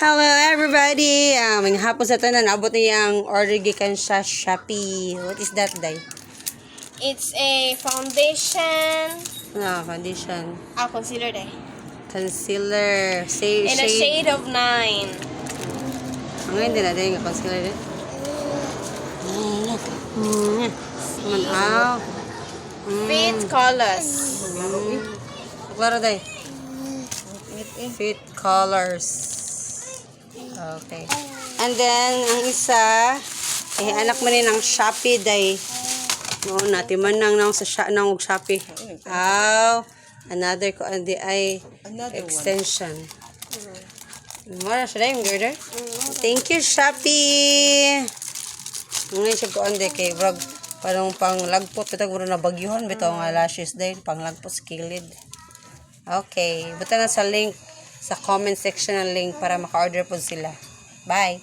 Hello everybody! May hapon sa tanan, abot niya ang order gikan sa Shopee. What is that, Day? It's a foundation. Foundation. Concealer day. Concealer. In a shade of 9. Ang ngayon din natin yung concealer din. Fit colors. Klaro, Day. Fit colors. Okay. And then, ang isa, anak mo rin ng Shopee, Day. No, natin man nang sa Shopee. Another ko andi ay extension. Mara siya yung girder. Thank you, Shopee. Ngayon siya ko andi kay vlog parang panglagpot bitag na bagyuhan bitaw nga lashes din panglagpot sa kilid. Okay, buta na sa link sa comment section ng link para maka-order po sila. Bye.